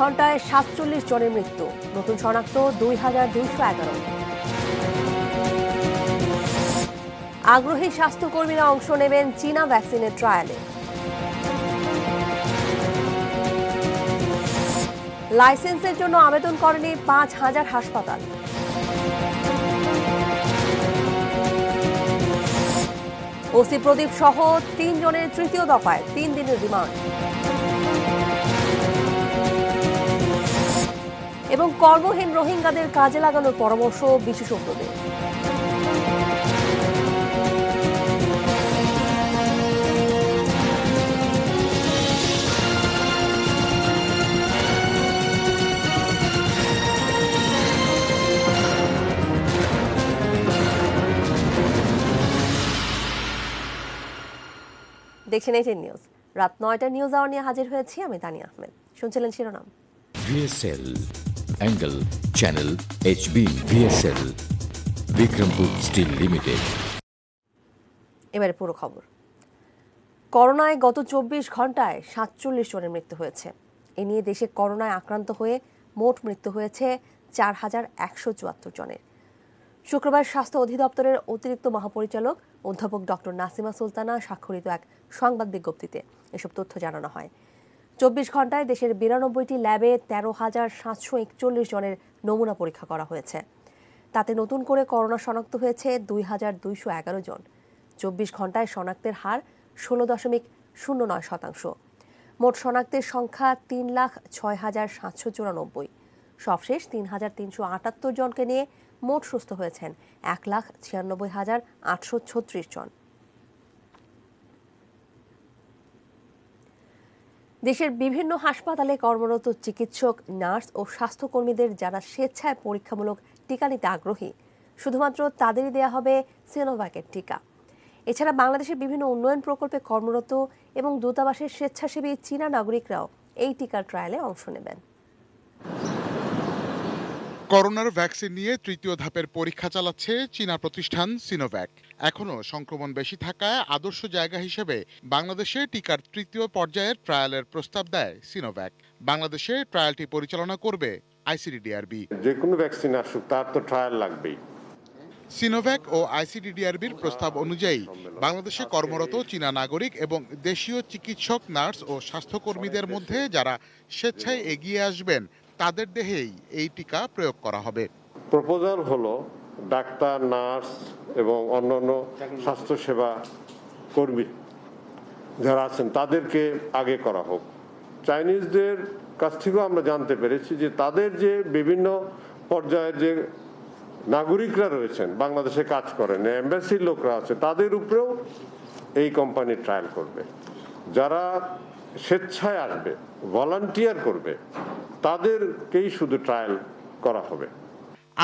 ঘন্টায় ৪৭ জনের মৃত্যু, নতুন শনাক্ত ২,২১১। আগ্রহী স্বাস্থ্যকর্মীরা অংশ নেবেন চীনা ভ্যাকসিনের ট্রায়ালে। লাইসেন্সের জন্য আবেদন করেনি ৫,০০০ হাসপাতাল। ওসি প্রদীপ সহ ৩ জনের তৃতীয় দফায় ৩ দিনের রিমান্ড। এবং কর্মহীন রোহিঙ্গাদের কাজে লাগানোর পরামর্শ বিশেষজ্ঞদের। দেখছেন এটিএন নিউজ। রাত ৯টার নিউজ আওয়ার নিয়ে হাজির হয়েছি আমি তানিয়া আহমেদ। শুনছিলেন শিরোনাম। VSL angle channel HB VSL Bikrampur steel limited. এবারে পুরো খবর। করোনায় গত ২৪ ঘন্টায় ৪৭ জনের মৃত্যু হয়েছে। এ নিয়ে দেশে করোনায় আক্রান্ত হয়ে মোট মৃত্যু হয়েছে ৪,১৭৪ জনের। শুক্রবার স্বাস্থ্য অধিদপ্তরের অতিরিক্ত মহাপরিচালক অধ্যাপক ডক্টর নাসিমা সুলতানা স্বাক্ষরিত এক সংবাদ বিজ্ঞপ্তিতে এসব তথ্য জানানো হয়। ২৪ ঘন্টায় দেশের ৯২টি ল্যাবে ১৩,৭৪১ জনের নমুনা পরীক্ষা করা হয়েছে। তাতে নতুন করে করোনা শনাক্ত হয়েছে ২,২১১ জন। ২৪ ঘন্টায় শনাক্তের হার ১৬.০৯%। মোট শনাক্তের সংখ্যা ৩,০৬,৭৯৪। সবশেষ ৩,৩৭৮ জনকে নিয়ে মোট সুস্থ হয়েছেন ১,৯৬,৮৩৬ জন। দেশের বিভিন্ন হাসপাতালে কর্মরত চিকিৎসক, নার্স ও স্বাস্থ্যকর্মীদের যারা স্বেচ্ছায় পরীক্ষামূলক টিকা নিতে আগ্রহী, শুধুমাত্র তাদেরই দেয়া হবে সিনোভ্যাকের টিকা। এছাড়া বাংলাদেশের বিভিন্ন উন্নয়ন প্রকল্পে কর্মরত এবং দূতাবাসের স্বেচ্ছাসেবী চীনা নাগরিকরাও এই টিকার ট্রায়ালে অংশ নেবেন। করোনার ভ্যাকসিন নিয়ে তৃতীয় ধাপের পরীক্ষা চালাচ্ছে চীনা প্রতিষ্ঠান সিনোভ্যাক। এখনও সংক্রমণ বেশি থাকায় আদর্শ জায়গা হিসেবে বাংলাদেশে টিকার তৃতীয় পর্যায়ের ট্রায়ালের প্রস্তাব দেয় সিনোভ্যাক। বাংলাদেশে ট্রায়ালটি পরিচালনা করবে আইসিডিডিআরবি। যে কোনো ভ্যাকসিন আসুক তার তো ট্রায়াল লাগবেই। সিনোভ্যাক ও আইসিডিডিআরবির প্রস্তাব অনুযায়ী বাংলাদেশে কর্মরত চীনা নাগরিক এবং দেশীয় চিকিৎসক, নার্স ও স্বাস্থ্যকর্মীদের মধ্যে যারা স্বেচ্ছায় এগিয়ে আসবেন তাদের দেহেই এই টিকা প্রয়োগ করা হবে। প্রপোজাল হলো ডাক্তার, নার্স এবং অন্যান্য স্বাস্থ্যসেবা কর্মী যারা আছেন তাদেরকে আগে করা হোক। চাইনিজদের কাছ থেকেও আমরা জানতে পেরেছি যে তাদের যে বিভিন্ন পর্যায়ের যে নাগরিকরা রয়েছেন, বাংলাদেশে কাজ করেন, এম্বাসির লোকরা আছে, তাদের উপরেও এই কোম্পানি ট্রায়াল করবে। যারা স্বেচ্ছায় আসবে, ভলান্টিয়ার করবে, তাদেরকেই শুধু ট্রায়াল করা হবে।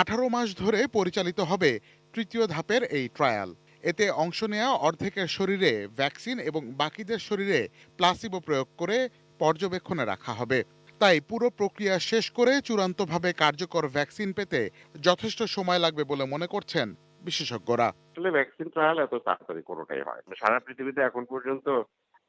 18 মাস ধরে পরিচালিত হবে তৃতীয় ধাপের এই ট্রায়াল। এতে অংশ নেওয়া অর্ধেকের শরীরে ভ্যাকসিন এবং বাকিদের শরীরে প্লাসিবো প্রয়োগ করে পর্যবেক্ষণে রাখা হবে। তাই পুরো প্রক্রিয়া শেষ করে চূড়ান্তভাবে কার্যকর ভ্যাকসিন পেতে যথেষ্ট সময় লাগবে বলে মনে করছেন বিশেষজ্ঞরা। আসলে ভ্যাকসিন ট্রায়াল এত তাড়াতাড়ি কোনোটাই হয় না। সারা পৃথিবীতে এখন পর্যন্ত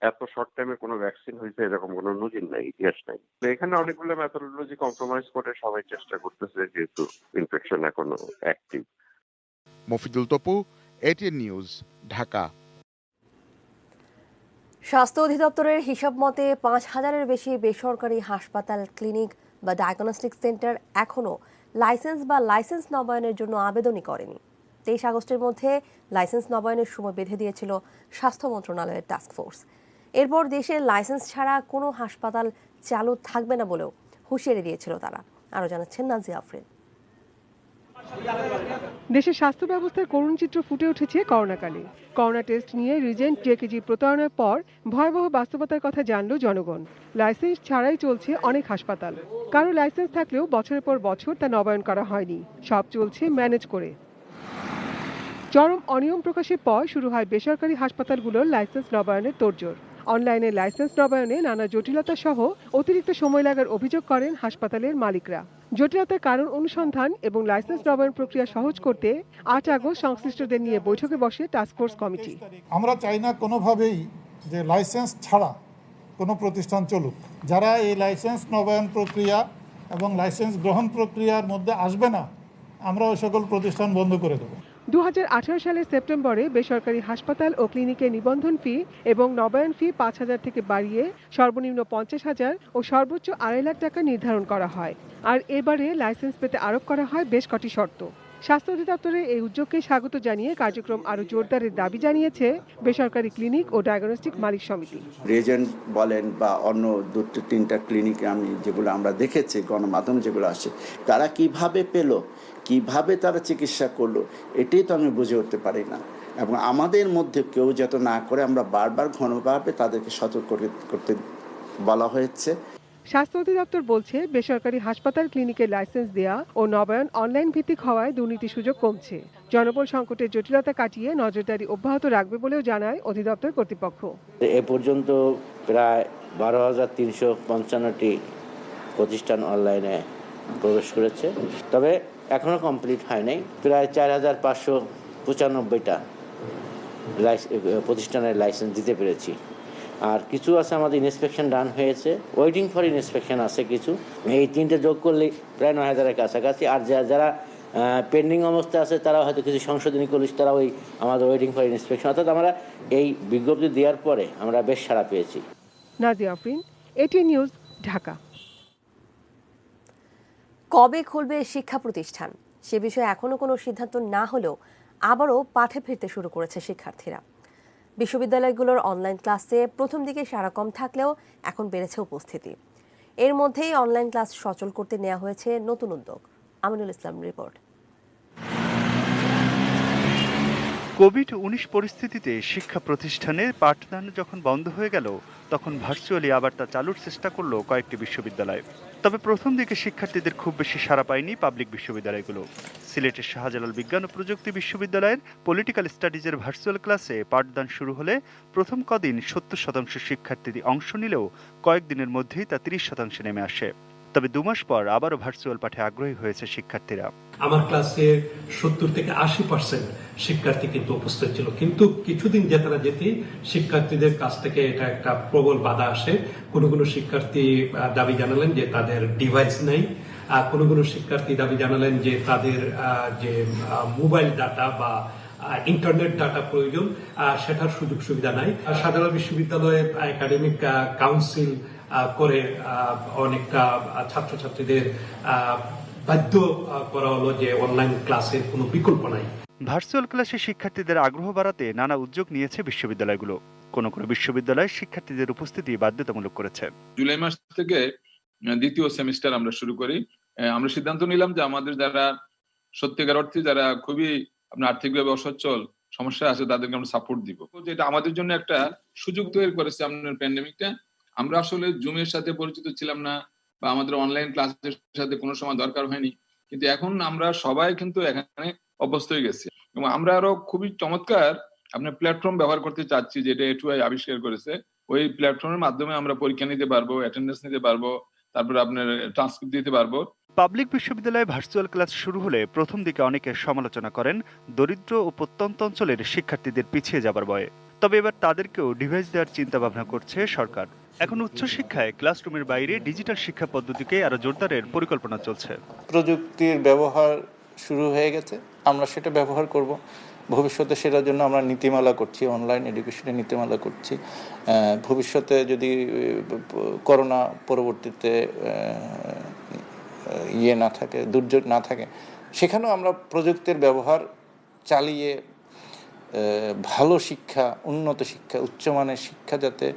এত শর্ট টাইমে কোনো ভ্যাকসিন হয়েছে এরকম কোনো নজির নাই, ইতিহাস নাই। এখানে অনেকগুলো মেথোডোলজি কম্প্রোমাইজ করে সবাই চেষ্টা করতেছে, যেহেতু ইনফেকশন এখনো active. Mofidul Tapu, ATN news, Dhaka. স্বাস্থ্য অধিদপ্তরের হিসাব মতে ৫,০০০-এর বেশি বেসরকারি হাসপাতাল, ক্লিনিক বা ডায়াগনস্টিক সেন্টার এখনও লাইসেন্স বা লাইসেন্স নবায়নের জন্য আবেদনই করেনি। ২৩ আগস্টের মধ্যে লাইসেন্স নবায়নের সময় বেঁধে দিয়েছিল স্বাস্থ্য মন্ত্রণালয়ের টাস্কফোর্স। এরপর দেশের লাইসেন্স ছাড়া কোনো হাসপাতাল চালু থাকবে না বলেও হুঁশিয়ারি দিয়েছিল তারা। আরও জানাচ্ছেন নাজিয়া আফরিন। দেশের স্বাস্থ্য ব্যবস্থার করুণ চিত্র ফুটে উঠেছে করোনাকালে। করোনা টেস্ট নিয়ে রিজেন্ট জেকেজি প্রতারণার পর ভয়াবহ বাস্তবতার কথা জানল জনগণ। লাইসেন্স ছাড়াই চলছে অনেক হাসপাতাল। কারো লাইসেন্স থাকলেও বছরের পর বছর তা নবায়ন করা হয়নি, সব চলছে ম্যানেজ করে। চরম অনিয়ম প্রকাশের পর শুরু হয় বেসরকারি হাসপাতালগুলোর লাইসেন্স নবায়নের তোড়জোড়। অনলাইনে লাইসেন্স নবায়নে নানা জটিলতা সহ অতিরিক্ত সময় লাগার অভিযোগ করেন হাসপাতালের মালিকরা। জটিলতার কারণ অনুসন্ধান এবং লাইসেন্স নবায়ন প্রক্রিয়া সহজ করতে ৮ আগস্ট সংশ্লিষ্টদের নিয়ে বৈঠকে বসে টাস্কফোর্স কমিটি। আমরা চাই না কোনোভাবেই যে লাইসেন্স ছাড়া কোনো প্রতিষ্ঠান চলুক। যারা এই লাইসেন্স নবায়ন প্রক্রিয়া এবং লাইসেন্স গ্রহণ প্রক্রিয়ার মধ্যে আসবে না, আমরা ওই সকল প্রতিষ্ঠান বন্ধ করে দেবো। 2018 সালের সেপ্টেম্বরে বেসরকারি হাসপাতাল ও ক্লিনিকে নিবন্ধন ফি এবং নবায়ন ফি 5,000 থেকে বাড়িয়ে সর্বনিম্ন 50,000 ও সর্বোচ্চ 2.5 লাখ টাকা নির্ধারণ করা হয়। আর এবারে লাইসেন্স পেতে আরোপ করা হয় বেশ কটি শর্ত। স্বাস্থ্য অধিদপ্তরের এই উদ্যোগকে স্বাগত জানিয়ে কার্যক্রম আরও জোরদারের দাবি জানিয়েছে বেসরকারি ক্লিনিক ও ডায়াগনস্টিক মালিক সমিতি। রেজেন্ট বলেন বা অন্য 2-3টা ক্লিনিকে যেগুলো আমরা দেখেছি, গণমাধ্যমে যেগুলো আসে, তারা কিভাবে পেল, কিভাবে তারা চিকিৎসা করলো, এটাই তো আমি বুঝে উঠতে পারি না। এবং আমাদের মধ্যে কেউ যাতে না করে, আমরা বারবার ঘনভাবে তাদেরকে সতর্ক করতে বলা হয়েছে। স্বাস্থ্য অধিদপ্তর বলছে, বেসরকারি হাসপাতাল ক্লিনিকের লাইসেন্স দেয়া ও নবায়ন অনলাইন ভিত্তিক হওয়ায় দুর্নীতির সুযোগ কমছে। জনবল সংকটের জটিলতা কাটিয়ে নজরদারি অব্যাহত রাখবে বলেও জানায় অধিদপ্তর কর্তৃপক্ষ। এ পর্যন্ত প্রায় 12,355টি প্রতিষ্ঠান অনলাইনে প্রবেশ করেছে, তবে এখনো কমপ্লিট হয় নাই। প্রায় 4,595টা প্রতিষ্ঠানের লাইসেন্স দিতে পেরেছি। আর কিছু আছে আমাদের ইন্সপেকশন ডান হয়েছে, ওয়েটিং ফর ইন্সপেকশন আছে কিছু। এই 3টে যোগ করলে প্রায় 9,000-এর কাছাকাছি। আর যারা পেন্ডিং অবস্থায় আছে তারা হয়তো কিছু সংশোধনী করলে তারা ওই আমাদের ওয়েটিং ফর ইন্সপেকশন। অর্থাৎ আমরা এই বিজ্ঞপ্তি দেওয়ার পরে আমরা বেশ সাড়া পেয়েছি। Nazia Afrin, ATN news, Dhaka. কবে খুলবে শিক্ষা প্রতিষ্ঠান সে বিষয়ে এখনো কোনো সিদ্ধান্ত না হলেও আবারও পাঠে ফিরতে শুরু করেছে শিক্ষার্থীরা। বিশ্ববিদ্যালয়গুলোর অনলাইন ক্লাসে প্রথম দিকে সাড়া কম থাকলেও এখন বেড়েছে উপস্থিতি। এর মধ্যেই অনলাইন ক্লাস সচল করতে নেওয়া হয়েছে নতুন উদ্যোগ। আমিনুল ইসলাম রিপোর্ট। কোভিড-19 পরিস্থিতিতে শিক্ষা প্রতিষ্ঠানে পাঠদান যখন বন্ধ হয়ে গেল, তখন ভার্চুয়ালি আবার তা চালুর চেষ্টা করলো কয়েকটি বিশ্ববিদ্যালয়। তবে প্রথম দিকে শিক্ষার্থীদের খুব বেশি সাড়া পায়নি পাবলিক বিশ্ববিদ্যালয়গুলো। সিলেটের শাহজালাল বিজ্ঞান ও প্রযুক্তি বিশ্ববিদ্যালয়ের পলিটিক্যাল স্টাডিজের ভার্চুয়াল ক্লাসে পাঠদান শুরু হলে প্রথম কদিন 70% শিক্ষার্থী অংশ নিলেও কয়েকদিনের মধ্যেই তা 30% নেমে আসে। তবে 2 মাস পর আবারও ভার্চুয়াল পাঠে আগ্রহী হয়েছে শিক্ষার্থীরা। আমার ক্লাসে 70 থেকে 80% শিক্ষার্থী কিন্তু উপস্থিত ছিল, কিন্তু কিছুদিন যেতে না যেতেই শিক্ষার্থীদের কাছ থেকে এটা একটা প্রবল বাধা আসে। কোনো শিক্ষার্থী দাবি জানালেন যে তাদের ডিভাইস নেই, কোনো শিক্ষার্থী দাবি জানালেন যে তাদের যে মোবাইল ডাটা বা ইন্টারনেট ডাটা প্রয়োজন সেটার সুযোগ সুবিধা নাই। শাহজালাল বিশ্ববিদ্যালয়ের একাডেমিক কাউন্সিল করে অনেকটা ছাত্রছাত্রীদের বাধ্য করা হলো যে অনলাইন ক্লাসের কোনো বিকল্প নাই। ভার্চুয়াল ক্লাসে শিক্ষার্থীদের আগ্রহ বাড়াতে নানা উদ্যোগ নিয়েছে বিশ্ববিদ্যালয়গুলো। কোনো বিশ্ববিদ্যালয় শিক্ষার্থীদের উপস্থিতি বাধ্যতামূলক করেছে। জুলাই মাস থেকে দ্বিতীয় সেমিস্টার আমরা শুরু করি। আমরা সিদ্ধান্ত নিলাম যে আমাদের যারা সত্যিকার অর্থে যারা খুবই আর্থিকভাবে অসচ্ছল সমস্যা আছে তাদেরকে আমরা সাপোর্ট দিব। যেটা আমাদের জন্য একটা সুযোগ তৈরি করেছে আপনার প্যান্ডেমিকটা। আমরা আসলে জুমের সাথে পরিচিত ছিলাম না বা আমাদের অনলাইন ক্লাসের সাথে কোনো সময় দরকার হয়নি, কিন্তু এখন আমরা সবাই কিন্তু এখানে অভ্যস্ত হয়ে গেছি এবং আমরা আরো খুবই চমৎকার আপনার প্ল্যাটফর্ম ব্যবহার করতে চাচ্ছি, যেটা A2I আবিষ্কার করেছে। ওই প্ল্যাটফর্মের মাধ্যমে আমরা পরীক্ষা নিতে পারবো, অ্যাটেন্ডেন্স নিতে পারবো, তারপরে আপনার ট্রান্সক্রিপ্ট দিতে পারবো। পাবলিক বিশ্ববিদ্যালয়ে ভার্চুয়াল ক্লাস শুরু হলে প্রথম দিকে অনেকে সমালোচনা করেন দরিদ্র ও প্রত্যন্ত অঞ্চলের শিক্ষার্থীদের পিছিয়ে যাবার ভয়ে। তবে এবার তাদেরকেও ডিভাইস দেওয়ার চিন্তা ভাবনা করছে সরকার। এখন উচ্চশিক্ষায় ক্লাসরুমের বাইরে ডিজিটাল শিক্ষা পদ্ধতিকে আরো জোরদারের পরিকল্পনা চলছে। প্রযুক্তির ব্যবহার শুরু হয়ে গেছে, আমরা সেটা ব্যবহার করব। ভবিষ্যতে সেটার জন্য আমরা নীতিমালা করছি, অনলাইন এডুকেশনের নীতিমালা করছি। ভবিষ্যতে যদি করোনা পরবর্তীতে না থাকে, দুর্যোগ না থাকে, সেখানেও আমরা প্রযুক্তির ব্যবহার চালিয়ে ভালো শিক্ষা, উন্নত শিক্ষা, উচ্চমানের শিক্ষা যাতে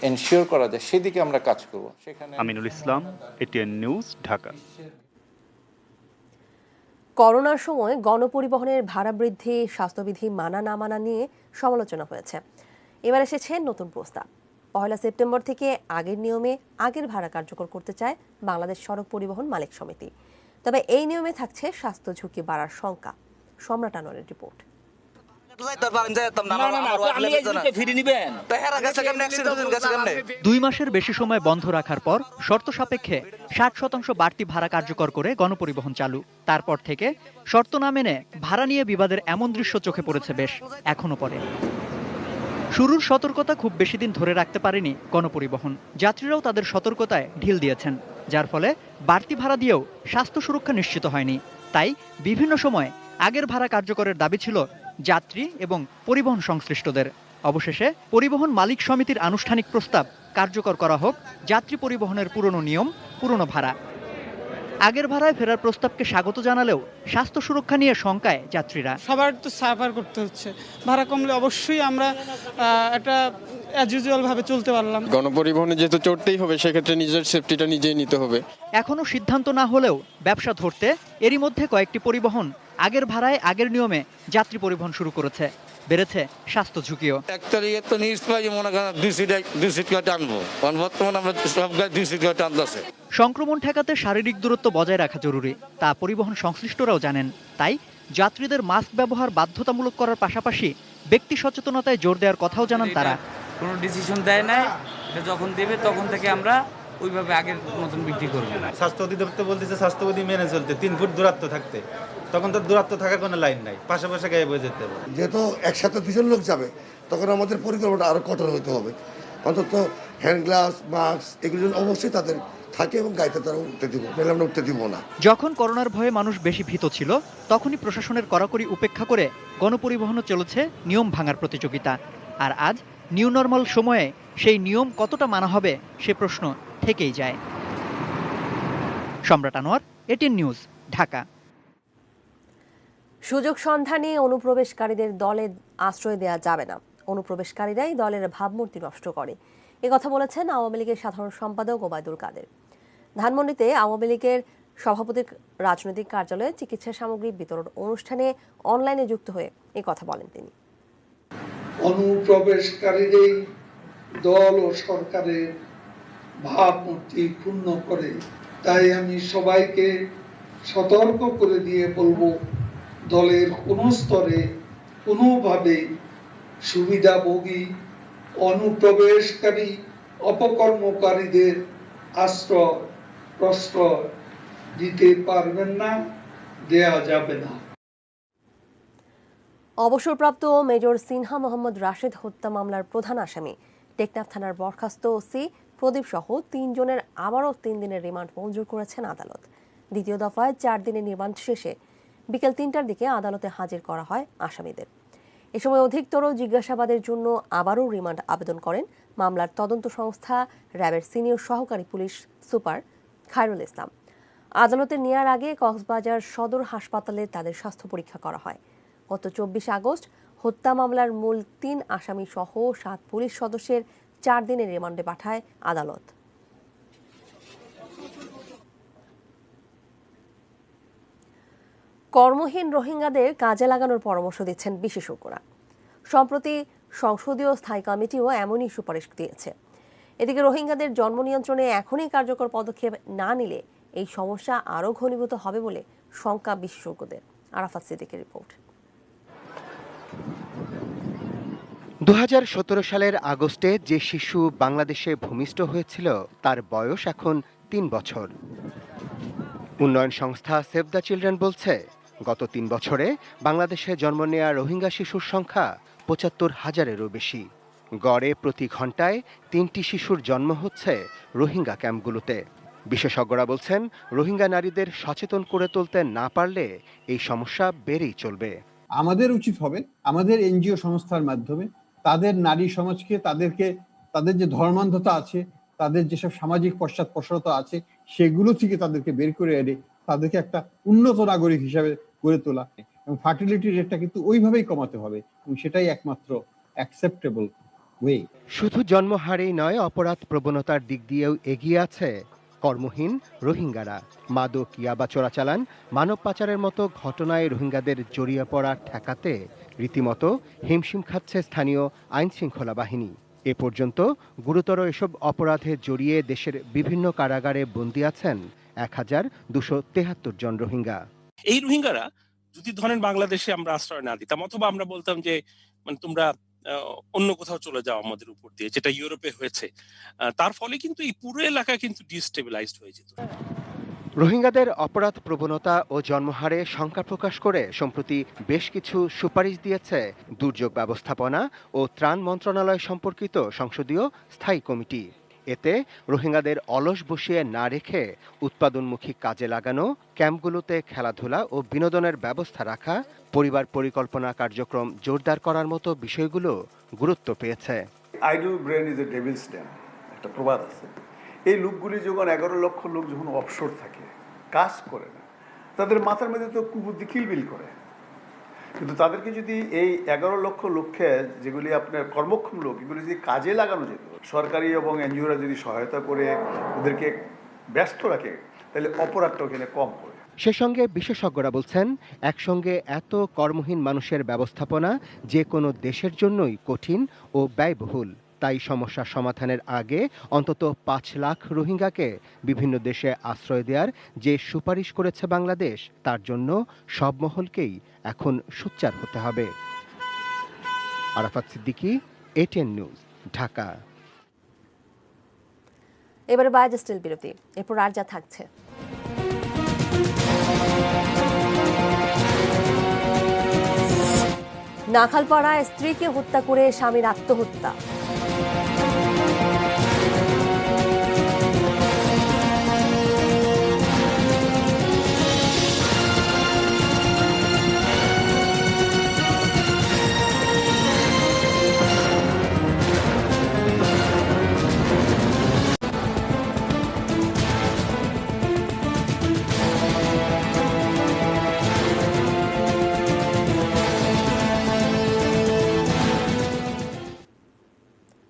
এনশিওর করা যায় সেদিকে আমরা কাজ করব। সেখানে আমিনুল ইসলাম, এটিএন নিউজ, ঢাকা। করোনার সময় গণপরিবহনের ভাড়া বৃদ্ধি, স্বাস্থ্যবিধি মানা না মানা নিয়ে সমালোচনা হয়েছে। এবার এসেছে নতুন প্রস্তাব। 1 সেপ্টেম্বর থেকে আগের নিয়মে আগের ভাড়া কার্যকর করতে চায় বাংলাদেশ সড়ক পরিবহন মালিক সমিতি। তবে এই নিয়মে থাকছে স্বাস্থ্য ঝুঁকি বাড়ার শঙ্কা। সম্রাট আনোয়ারের রিপোর্ট। 2 মাসের বেশি সময় বন্ধ রাখার পর শর্ত সাপেক্ষে 60% বাড়তি ভাড়া কার্যকর করে গণপরিবহন চালু। তারপর থেকে শর্ত না মেনে ভাড়া নিয়ে বিবাদের এমন দৃশ্য চোখে পড়েছে বেশ, এখনো পড়ে। শুরুর সতর্কতা খুব বেশি দিন ধরে রাখতে পারেনি গণপরিবহন। যাত্রীরাও তাদের সতর্কতায় ঢিল দিয়েছেন, যার ফলে বাড়তি ভাড়া দিয়েও স্বাস্থ্য সুরক্ষা নিশ্চিত হয়নি। তাই বিভিন্ন সময় আগের ভাড়া কার্যকরের দাবি ছিল যাত্রী এবং পরিবহন সংশ্লিষ্টদের। অবশেষে পরিবহন মালিক সমিতির আনুষ্ঠানিক প্রস্তাব কার্যকর করা হোক যাত্রী পরিবহনের পুরনো নিয়ম, পুরনো ভাড়া। আগের ভাড়ায় ফেরার প্রস্তাবকে স্বাগত জানালেও স্বাস্থ্য সুরক্ষা নিয়ে শঙ্কায় যাত্রীরা। সবার তো সাফার করতে হচ্ছে, ভাড়া কমলে অবশ্যই আমরা একটা অ্যাজ ইউজুয়াল ভাবে চলতে পারলাম। গণপরিবহনে যেহেতু চড়তেই হবে, সেক্ষেত্রে নিজের সেফটিটা নিজেই নিতে হবে। এখনো সিদ্ধান্ত না হলেও ব্যবসা ধরতে এরই মধ্যে কয়েকটি পরিবহন আগের ভাড়ায় আগের নিয়মে যাত্রী পরিবহন শুরু করেছে। বেড়েছে স্বাস্থ্য ঝুঁকিও। এক তারিখে তো নিউজ পাই মনে করেন 2 সিট করে টানবো, বর্তমানে আমরা সব গাড়ি 2 সিট করে টানতেছে। সংক্রমণ ঠেকাতে শারীরিক দূরত্ব বজায় রাখা জরুরি, তা পরিবহন সংশ্লিষ্টরাও জানেন। তাই যাত্রীদের মাস্ক ব্যবহার বাধ্যতামূলক করার পাশাপাশি ব্যক্তি সচেতনতায় জোর দেওয়ার কথাও জানান তারা। কোনো ডিসিশন দেয় নাই, এটা যখন দেবে তখন থেকে আমরা ওইভাবে আগের মতন বিক্রি করবো। স্বাস্থ্য অধিদপ্তর বলতেছে স্বাস্থ্যবিধি মেনে চলতে, 3 ফুট দূরত্ব থাকতে। তখন তো দূরত্ব থাকার কোনো লাইন নাই, পাশাপাশি গায়ে বয়ে যেতে হবে। যেহেতু একসাথে 2জন লোক যাবে, তখন আমাদের পরিকল্পনা আরো কঠোর হতে হবে। অন্তত হ্যান্ড গ্লাভস, মাস্ক এগুলো অবশ্যই তাদের থাকে এবং গাড়িতে তারা উঠতে দিব, আমরা উঠতে দিব না। যখন করোনার ভয়ে মানুষ বেশি ভীত ছিল, তখনই প্রশাসনের কড়াকড়ি উপেক্ষা করে গণপরিবহনও চলেছে নিয়ম ভাঙার প্রতিযোগিতা। আর আজ নিউ নরমাল সময়ে সেই নিয়ম কতটা মানা হবে সে প্রশ্ন থেকেই যায়। সম্রাট আনোয়ার, এটিএন নিউজ, ঢাকা। সুযোগ সন্ধানে অনুপ্রবেশকারীদের দলে আশ্রয় দেওয়া যাবে না, অনুপ্রবেশকারীরাই দলের ভাবমূর্তি নষ্ট করে, একথা বলেছেন আওয়ামী লীগের সাধারণ সম্পাদক ওবায়দুল কাদের। ধানমন্ডিতে আওয়ামী লীগের সভাপতির রাজনৈতিক কার্যালয়ে চিকিৎসা সামগ্রী বিতরণ অনুষ্ঠানে অনলাইনে যুক্ত হয়ে এই কথা বলেন তিনি। অনুপ্রবেশকারীরাই দল ও সরকারের ভাবমূর্তি ক্ষুণ্ণ করে, তাই আমি সবাইকে সতর্ক করে দিয়ে বলবো, দলের কোনো স্তরে কোনোভাবেই সুবিধাভোগী অনুপ্রবেশকারী অপকর্মকারীদের আশ্রয় প্রশ্রয় দিতে পারবেন না, দেয়া যাবে না। অবসরপ্রাপ্ত মেজর সিনহা মোহাম্মদ রাশেদ হত্যা মামলার প্রধান আসামি টেকনাফ থানার বরখাস্ত ওসি প্রদীপ সহ 3 জনের আবারও 3 দিনের রিমান্ড মঞ্জুর করেছেন আদালত। দ্বিতীয় দফায় 4 দিনের রিমান্ড শেষে বিকেল 3টার দিকে আদালতে হাজির করা হয় আসামিদের। এ সময় অধিকতর জিজ্ঞাসাবাদের জন্য আবারও রিমান্ড আবেদন করেন মামলার তদন্ত সংস্থা র্যাবের সিনিয়র সহকারী পুলিশ সুপার খায়রুল ইসলাম। আদালতে নেয়ার আগে কক্সবাজার সদর হাসপাতালে তাদের স্বাস্থ্য পরীক্ষা করা হয়। গত 24 আগস্ট হত্যা মামলার মূল 3 আসামি সহ 7 পুলিশ সদস্যের 4 দিনের রিমান্ডে পাঠায় আদালত। কর্মহীন রোহিঙ্গাদের কাজে লাগানোর পরামর্শ দিচ্ছেন বিশেষজ্ঞরা। সম্প্রতি সংসদীয় স্থায়ী কমিটিও এমনই সুপারিশ দিয়েছে। এদিকে রোহিঙ্গাদের জন্ম নিয়ন্ত্রণে এখনই কার্যকর পদক্ষেপ না নিলে এই সমস্যা আরও ঘনীভূত হবে বলে শঙ্কা বিশেষজ্ঞদের। আরাফাত সিদ্দিকের রিপোর্ট। 2017 সালের আগস্টে যে শিশু বাংলাদেশে ভূমিষ্ঠ হয়েছিল তার বয়স এখন 3 বছর। উন্নয়ন সংস্থা সেভ দ্য চিলড্রেন বলছে, গত 3 বছরে বাংলাদেশে জন্ম নেওয়া রোহিঙ্গা শিশুর সংখ্যা 75,000-এরও বেশি। গড়ে প্রতি ঘন্টায় 3টি শিশুর জন্ম হচ্ছে রোহিঙ্গা ক্যাম্পগুলোতে। বিশেষজ্ঞরা বলছেন, রোহিঙ্গা নারীদের সচেতন করে তুলতে না পারলে এই সমস্যা বেড়েই চলবে। আমাদের উচিত হবে আমাদের এনজিও সংস্থার মাধ্যমে তাদের নারী সমাজকে, তাদের যে ধর্মান্ধতা আছে, তাদের যেসব সামাজিক পশ্চাৎপসরতা আছে, সেগুলো থেকে তাদেরকে বের করে এনে তাদেরকে একটা উন্নত নাগরিক হিসাবে গড়ে তোলা এবং ফার্টিলিটি রেটটা কিন্তু ওইভাবেই কমাতে হবে এবং সেটাই একমাত্র অ্যাকসেপ্টেবল ওয়ে। শুধু জন্মহারেই নয়, অপরাধ প্রবণতার দিক দিয়েও এগিয়ে আছে কর্মহীন রোহিঙ্গারা। মাদক, ইয়াবা চোরাচালান, মানব পাচারের মতো ঘটনায় রোহিঙ্গাদের জড়িয়ে পড়া ঠেকাতে রীতিমতো হিমশিম খাচ্ছে স্থানীয় আইন শৃঙ্খলা বাহিনী। এ পর্যন্ত গুরুতর এসব অপরাধে জড়িয়ে দেশের বিভিন্ন কারাগারে বন্দী আছেন 1273 জন রোহিঙ্গা। এই রোহিঙ্গারা যদি ধরেন বাংলাদেশে আমরা আশ্রয় না দিতাম, অথবা আমরা বলতাম যে তোমরা অন্য কোথাও চলে যাও আমাদের উপর দিয়ে, যেটা ইউরোপে হয়েছে, তার ফলে কিন্তু এই পুরো এলাকা কিন্তু ডিস্টেবিলাইজড হয়ে যেত। রোহিঙ্গাদের অপরাধ প্রবণতা ও জন্মহারে শঙ্কা প্রকাশ করে সম্প্রতি বেশ কিছু সুপারিশ দিয়েছে দুর্যোগ ব্যবস্থাপনা ও ত্রাণ মন্ত্রণালয় সম্পর্কিত সংসদীয় স্থায়ী কমিটি। এতে রোহিঙ্গাদের অলস বসিয়ে না রেখে উৎপাদনমুখী কাজে লাগানো, ক্যাম্পগুলোতে খেলাধুলা ও বিনোদনের ব্যবস্থা রাখা, পরিবার পরিকল্পনা কার্যক্রম জোরদার করার মতো বিষয়গুলো গুরুত্ব পেয়েছে। Idle brain is a devil's dam, একটা প্রবাদ আছে। এই লোকগুলি যখন 11 লক্ষ লোক যখন অবসর থাকে, কাজ করে না, তাদের মাথার মধ্যে তো কুবুদ্ধি খিলবিল করে। কিন্তু তাদেরকে যদি এই 11 লক্ষ লোককে, যেগুলি আপনার কর্মক্ষম লোক, এগুলি যদি কাজে লাগানো যেত, সরকারি এবং এনজিওরা যদি সহায়তা করে ওদেরকে ব্যস্ত রাখে, তাহলে অপরাধটা ওখানে কম করে। সে সঙ্গে বিশেষজ্ঞরা বলছেন, একসঙ্গে এত কর্মহীন মানুষের ব্যবস্থাপনা যে কোনো দেশের জন্যই কঠিন ও ব্যয়বহুল। তাই সমস্যা সমাধানের আগে অন্তত 5 লাখ রোহিঙ্গাকে বিভিন্ন দেশে আশ্রয় দেওয়ার যে সুপারিশ করেছে বাংলাদেশ, তার জন্য সব মহলকেই এখন সোচ্চার হতে হবে। Arafat Siddiqui, ATN news, Dhaka. এবারে বায়োজেস্টিল বিরতি, এরপর আর যা থাকছে। নাখালপাড়ায় স্ত্রীকে হত্যা করে স্বামীর আত্মহত্যা।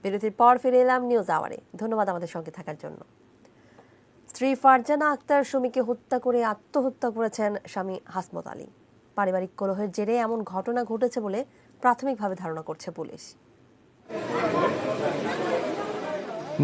বিরতির পর ফিরে এলাম নিউজ আওয়ারে। ধন্যবাদ আমাদের সঙ্গে থাকার জন্য। স্ত্রী ফারজানা আক্তার সুমিকে হত্যা করে আত্মহত্যা করেছেন স্বামী হাসমত আলী। পারিবারিক কলহের জেরে এমন ঘটনা ঘটেছে বলে প্রাথমিকভাবে ধারণা করছে পুলিশ।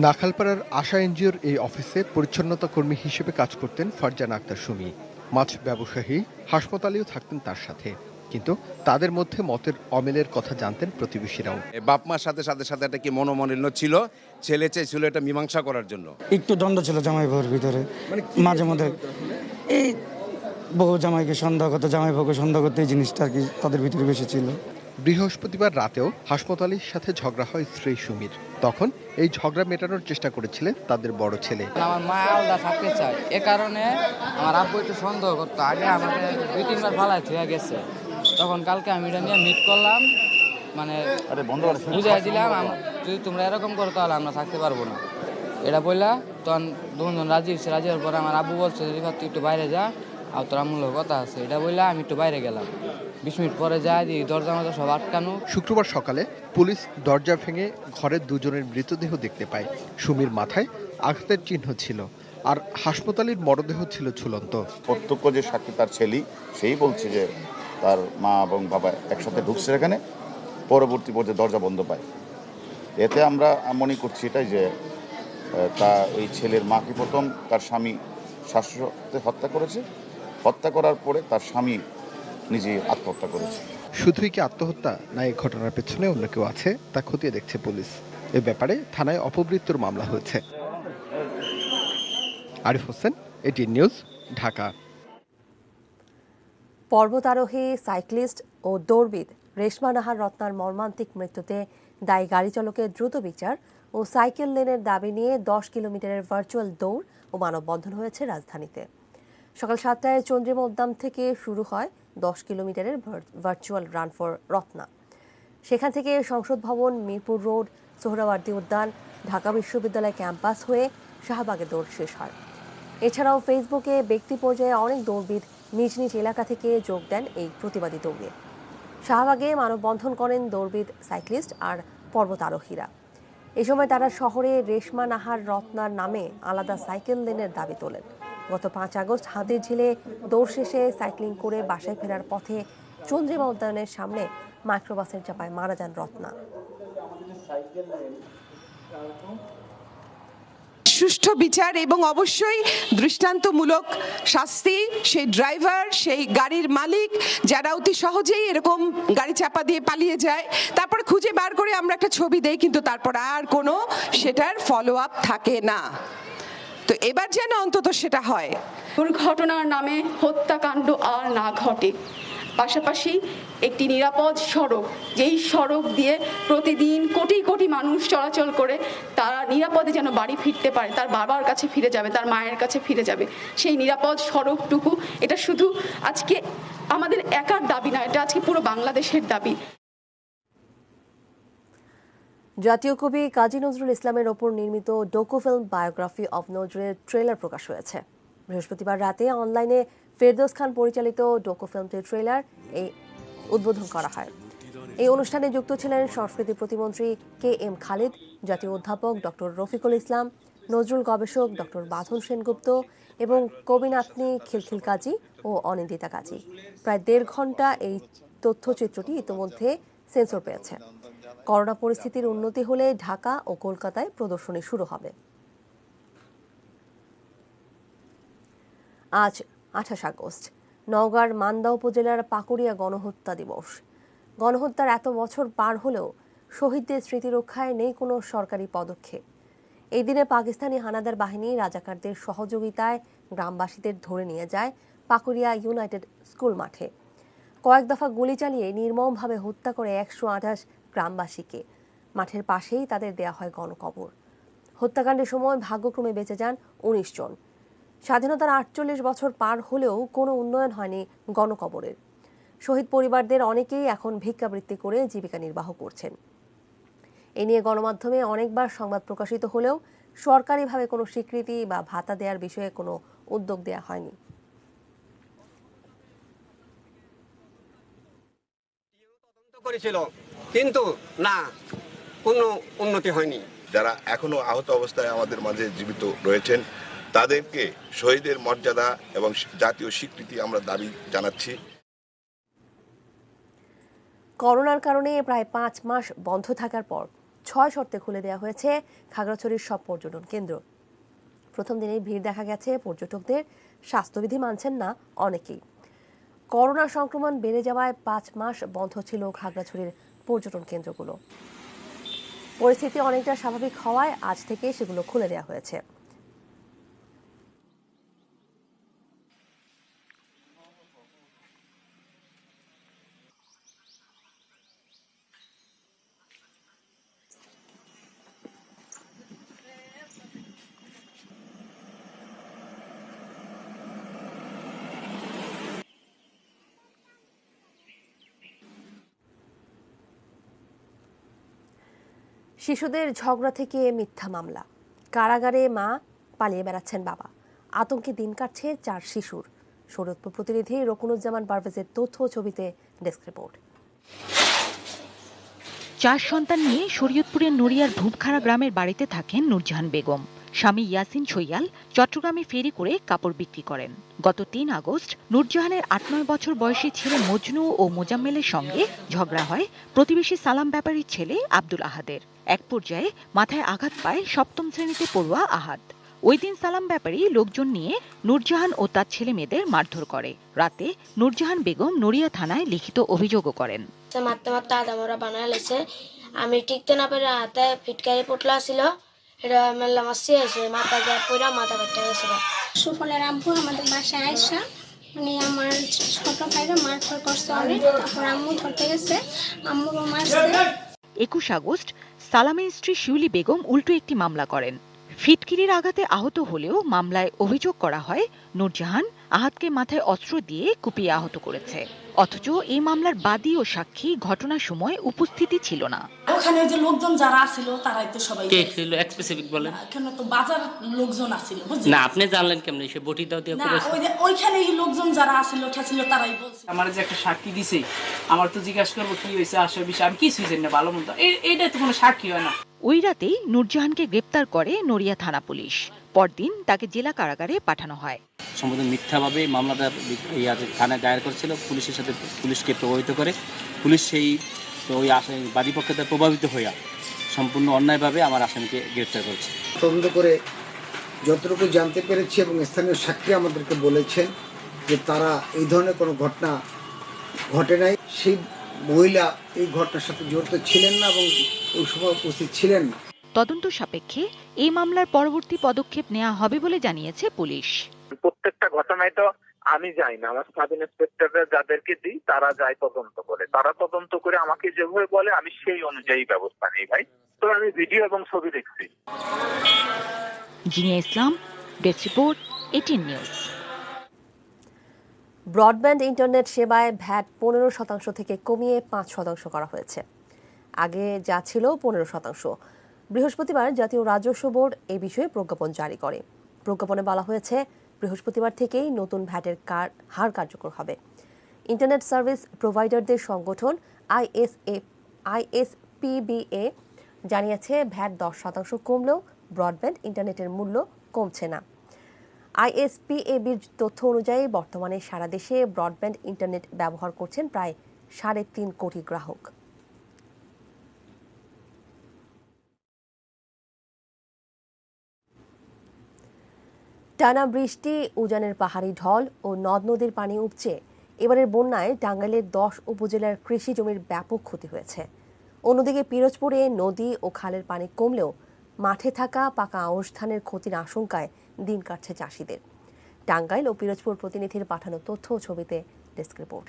নাখালপাড়ার আশা এনজিওর এই অফিসে পরিচ্ছন্নতা কর্মী হিসেবে কাজ করতেন ফারজানা আক্তার সুমি। মাছ ব্যবসায়ী হাসমত আলীও থাকতেন তার সাথে, কিন্তু তাদের মধ্যে মতের অমিলের কথা জানতেন প্রতিবেশীরাও। বাপ মার সাথে সাথে সাথে একটা কি মনোমালিন্য ছিল, ছেলে চেয়েছিল এটা মীমাংসা করার জন্য। একটু দ্বন্দ্ব ছিল জামাই বউর ভিতরে, মাঝে মধ্যে এই বহু জামাইকে সন্দেহ করতে, জামাই বউকে সন্দেহ করতে, এই জিনিসটা আর কি তাদের ভিতরে বেশি ছিল। বৃহস্পতিবার রাতেও হাসমত আলীর সাথে ঝগড়া হয় স্ত্রী সুমির। তখন এই ঝগড়া মেটানোর চেষ্টা করেছিলেন তাদের বড় ছেলে। আমার মা আলাদা থাকতে চায়, এ কারণে আমার আব্বু একটু সন্দেহ করতো। আগে আমাকে 2-3 বার ফালাই থুয়ে গেছে, তখন কালকে আমি এটা নিয়ে মিট করলাম, মানে বুঝাই দিলাম যদি তোমরা এরকম করো তাহলে আমরা থাকতে পারবো না। এটা বললা তখন দুজন রাজি হচ্ছে। রাজি হওয়ার পরে আমার আব্বু বলছে রিফাত তুই একটু বাইরে যা, আর তোর আম্মুর কথা আছে। এটা বললা আমি একটু বাইরে গেলাম। 20 মিনিট পরে যাই দিই দরজা মতো সব আটকানো। শুক্রবার সকালে পুলিশ দরজা ভেঙে ঘরের দুজনের মৃতদেহ দেখতে পায়। সুমির মাথায় আঘাতের চিহ্ন ছিল, আর হাসমত আলীর মরদেহ ছিল ঝুলন্ত। প্রত্যক্ষ যে সাক্ষী তার ছেলে, সেই বলছে যে তার মা এবং বাবা একসাথে ঢুকছে এখানে, পরবর্তী পর্যায়ে দরজা বন্ধ পায়। এতে আমরা মনে করছি এটাই যে ওই ছেলের মাকে প্রথম তার স্বামী শ্বাসরোধে হত্যা করেছে, হত্যা করার পরে তার স্বামী নিজে আত্মহত্যা করেছে। শুধুই কি আত্মহত্যা, না এই ঘটনার পেছনে অন্য কেউ আছে তা খতিয়ে দেখছে পুলিশ। এ ব্যাপারে থানায় অপমৃত্যুর মামলা হয়েছে। Arif Hossain, ATN news, Dhaka. পর্বতারোহী, সাইক্লিস্ট ও দৌড়বিদ রেশমা নাহার রত্নার মর্মান্তিক মৃত্যুতে দায়ী গাড়ি চালকের দ্রুত বিচার ও সাইকেল লেনের দাবি নিয়ে 10 কিলোমিটারের ভার্চুয়াল দৌড় ও মানববন্ধন হয়েছে রাজধানীতে। সকাল 7টায় চন্দ্রিমা উদ্যান থেকে শুরু হয় 10 কিলোমিটারের ভার্চুয়াল রান ফর রত্না। সেখান থেকে সংসদ ভবন, মিরপুর রোড, সোহরাওয়ার্দী উদ্যান, ঢাকা বিশ্ববিদ্যালয় ক্যাম্পাস হয়ে শাহবাগে দৌড় শেষ হয়। এছাড়াও ফেসবুকে ব্যক্তি পর্যায়ে অনেক দৌড়বিদ নিজ নিজ এলাকা থেকে যোগ দেন এই প্রতিবাদী দৌড়ে। শাহবাগে মানববন্ধন করেন দৌড়বিদ, সাইক্লিস্ট আর পর্বতারোহীরা। এ সময় তারা শহরে রেশমা নাহার রত্নার নামে আলাদা সাইকেল লেনের দাবি তোলেন। গত 5 আগস্ট হাতির ঝিলে দৌড় শেষে সাইক্লিং করে বাসায় ফেরার পথে চন্দ্রিমা উদ্যানের সামনে মাইক্রোবাসের চাপায় মারা যান রত্না। সুষ্ঠু বিচার এবং অবশ্যই দৃষ্টান্তমূলক শাস্তি সেই ড্রাইভার, সেই গাড়ির মালিক যারা অতি সহজেই এরকম গাড়ি চাপা দিয়ে পালিয়ে যায়, তারপরে খুঁজে বার করে আমরা একটা ছবি দেই, কিন্তু তারপর আর কোনো সেটার ফলো আপ থাকে না। তো এবার যেন অন্তত সেটা হয়। দুর্ঘটনার নামে হত্যাকাণ্ড আর না ঘটে, পাশাপাশি একটি নিরাপদ সড়ক, যেই সড়ক দিয়ে প্রতিদিন কোটি কোটি মানুষ চলাচল করে, তারা নিরাপদে যেন বাড়ি ফিরতে পারে, তার বাবার কাছে ফিরে যাবে, তার মায়ের কাছে ফিরে যাবে। সেই নিরাপদ সড়কটুকু, এটা শুধু আজকে আমাদের একার দাবি না, এটা আজকে পুরো বাংলাদেশের দাবি। জাতীয় কবি কাজী নজরুল ইসলামের ওপর নির্মিত ডোকু ফিল্ম বায়োগ্রাফি অব নজরুলের ট্রেলার প্রকাশ হয়েছে। বৃহস্পতিবার রাতে অনলাইনে ফেরদৌস খান পরিচালিত ডোকু ফিল্মটির ট্রেলার উদ্বোধন করা হয়। এই অনুষ্ঠানে যুক্ত ছিলেন সংস্কৃতি প্রতিমন্ত্রী KM খালিদ, জাতীয় অধ্যাপক ডক্টর রফিকুল ইসলাম, নজরুল গবেষক ডক্টর বাঁধন সেনগুপ্ত এবং কবিনাতনী খিলখিল কাজী ও অনিন্দিতা কাজী। প্রায় 1.5 ঘন্টা এই তথ্যচিত্রটি ইতিমধ্যে সেন্সর পেয়েছে। করোনা পরিস্থিতির উন্নতি হলে ঢাকা ও কলকাতায় প্রদর্শনী শুরু হবে। আজ 28 আগস্ট, নওগাঁর মান্দা উপজেলার পাকুড়িয়া গণহত্যা দিবস। গণহত্যার এত বছর পার হলেও শহীদদের স্মৃতি রক্ষায় নেই কোনো সরকারি পদক্ষেপ। এই দিনে পাকিস্তানি হানাদার বাহিনী রাজাকারদের সহযোগিতায় গ্রামবাসীদের ধরে নিয়ে যায় পাকুড়িয়া ইউনাইটেড স্কুল মাঠে। কয়েক দফা গুলি চালিয়ে নির্মমভাবে হত্যা করে 128 গ্রামবাসীকে। মাঠের পাশেই তাদের দেয়া হয় গণকবর। হত্যাকাণ্ডের সময় ভাগ্যক্রমে বেঁচে যান 19 জন। স্বাধীনতার 48 বছর পার হলেও কোনো উন্নয়ন হয়নি গণকবরের। শহীদ পরিবারদের অনেকেই এখন ভিক্ষাবৃত্তি করে জীবিকা নির্বাহ করছেন। এ নিয়ে গণমাধ্যমে অনেকবার সংবাদ প্রকাশিত হলেও সরকারিভাবে কোনো স্বীকৃতি বা ভাতা দেওয়ার বিষয়ে কোনো উদ্যোগ দেওয়া হয়নি। করেছিল কিন্তু না, কোনো উন্নতি হয়নি। যারা এখনো আহত অবস্থায় আমাদের মাঝে জীবিত রয়েছেন তাদেরকে শহীদের মর্যাদা এবং জাতীয় স্বীকৃতি আমরা দাবি জানাচ্ছি। করোনার কারণে প্রায় 5 মাস বন্ধ থাকার পর 6 শর্তে খুলে দেওয়া হয়েছে খাগড়াছড়ির সব পর্যটন কেন্দ্র। প্রথম দিনেই ভিড় দেখা গেছে পর্যটকদের। স্বাস্থ্যবিধি মানছেন না অনেকেই। করোনা সংক্রমণ বেড়ে যাওয়ায় 5 মাস বন্ধ ছিল খাগড়াছড়ির পর্যটন কেন্দ্রগুলো। পরিস্থিতি অনেকটা স্বাভাবিক হওয়ায় আজ থেকে সেগুলো খুলে দেওয়া হয়েছে। শিশুদের ঝগড়া থেকে মিথ্যা মামলা, কারাগারে মা, পালিয়ে বেড়াচ্ছেন বাবা, আতঙ্কে দিন কাটছে 4 শিশুর। শরীয়তপুর প্রতিনিধি রকুনুজ্জামান পারভেজের তথ্য ছবিতে ডেস্ক রিপোর্ট। 4 সন্তান নিয়ে শরীয়তপুরের নড়িয়ার ধূপখাড়া গ্রামের বাড়িতে থাকেন নূরজাহান বেগম। স্বামী ইয়াসিন ছৈয়াল চট্টগ্রামে ফেরি করে কাপড় বিক্রি করেন। গত 3 আগস্ট নূরজাহানের 8-9 বছর বয়সী ছেলে মজনু ও মোজাম্মেলের সঙ্গে ঝগড়া হয় প্রতিবেশী সালাম ব্যাপারীর ছেলে আব্দুল আহাদের। এক পর্যায়ে মাথায় আঘাত পায় 7ম শ্রেণীতে পড়ুয়া আহাদ। ওই দিন সালাম ব্যাপারী লোকজন নিয়ে নূরজাহান ও তার ছেলে মেয়েদের মারধর করে। রাতে নূরজাহান বেগম নড়িয়া থানায় লিখিত অভিযোগও করেন। মারতে মারতে আদামরা বানায় লেছে, আমি টিকতে না পেরে হাতে ফিটকারি পোটলা ছিল, এটা মেলা মাসি আছে, মাথা যায় পুরা মাথা কেটে গেছে। সুফলের আব্বু আমাদের বাসায় আয়সা মানে আমার ছোট ভাইরা মারধর করছে অনেক, তারপর আম্মু ধরতে গেছে, আম্মুরও মারছে। 21 আগস্ট সালামের স্ত্রী শিউলি বেগম উল্টো একটি মামলা করেন। ফিটকিরির আঘাতে আহত হলেও মামলায় অভিযোগ করা হয় নূরজাহান আহাদকে মাথায় অস্ত্র দিয়ে কুপিয়ে আহত করেছে। অথচ এই মামলার বাদী ও সাক্ষী ঘটনার সময় উপস্থিতি ছিল না। ওখানে যে লোকজন যারা ছিল তারাই তো সবাই কে ছিল স্পেসিফিক বলেন? এখানে তো বাজার লোকজন আছিল। না আপনি জানলেন কেমনে? সে বটি দাও দিয়ে করেছে। ওইখানে এই লোকজন যারা আছিল ছিল তারাই বলছে। আমার যে একটা সাক্ষী দিছে, আমার তো জিজ্ঞাসা করবো কি হয়েছে আসলে বিষয়, আমি কিছুই জানি না ভালো মতো। এইটা তো কোনো সাক্ষী হয় না। ওই রাতেই নূরজাহানকে গ্রেপ্তার করে নড়িয়া থানা পুলিশ। পরদিন তাকে জেলা কারাগারে পাঠানো হয়। সম্পূর্ণ মিথ্যাভাবে মামলাটা থানায় দায়ের করেছিল, পুলিশের সাথে পুলিশকে প্রভাবিত করে। পুলিশ সেই ওই বাদীপক্ষে প্রভাবিত হইয়া সম্পূর্ণ অন্যায়ভাবে আমার আসামিকে গ্রেপ্তার করেছে। তদন্ত করে যতটুকু জানতে পেরেছি এবং স্থানীয় সাক্ষী আমাদেরকে বলেছেন যে তারা এই ধরনের কোনো ঘটনা ঘটে নাই। সেই মহিলা এই ঘটনার সাথে জড়িত ছিলেন না এবং ওই সময় উপস্থিত ছিলেন না। তদন্ত সাপেক্ষে এই মামলার পরবর্তী পদক্ষেপ নেওয়া হবে বলে জানিয়েছে পুলিশ। প্রত্যেকটা ঘটনায় তো আমি যাই না, আমার সাব ইন্সপেক্টররা যাদেরকে দিই তারা যায় তদন্ত করে, তারা তদন্ত করে আমাকে যেভাবে বলে আমি সেই অনুযায়ী ব্যবস্থা নিই ভাই। তো আমি ভিডিও এবং ছবি দেখছি। Zinia Islam, desk report, ATN news. Broadband internet সেবায় ভ্যাট 15% থেকে কমিয়ে 5% করা হয়েছে। আগে যা ছিল 15%। বৃহস্পতিবার জাতীয় রাজস্ব বোর্ড এই বিষয়ে প্রজ্ঞাপন জারি করে। প্রজ্ঞাপনে বলা হয়েছে বৃহস্পতিবার থেকেই নতুন ভ্যাটের হার কার্যকর হবে। ইন্টারনেট সার্ভিস প্রোভাইডারদের সংগঠন আইএসপিবিএ জানিয়েছে ভ্যাট 10% কমলেও ব্রডব্যান্ড ইন্টারনেটের মূল্য কমছে না। আইএসপিএবির তথ্য অনুযায়ী বর্তমানে সারা দেশে ব্রডব্যান্ড ইন্টারনেট ব্যবহার করছেন প্রায় 3.5 কোটি গ্রাহক। টানা বৃষ্টি, উজানের পাহাড়ি ঢল ও নদ নদীর পানি উপচে এবারের বন্যায় টাঙ্গাইলের 10 উপজেলার কৃষি জমির ব্যাপক ক্ষতি হয়েছে। অন্যদিকে পিরোজপুরে নদী ও খালের পানি কমলেও মাঠে থাকা পাকা আউশ ধানের ক্ষতির আশঙ্কায় দিন কাটছে চাষিদের। টাঙ্গাইল ও পিরোজপুর প্রতিনিধির পাঠানো তথ্য ও ছবিতে ডেস্ক রিপোর্ট।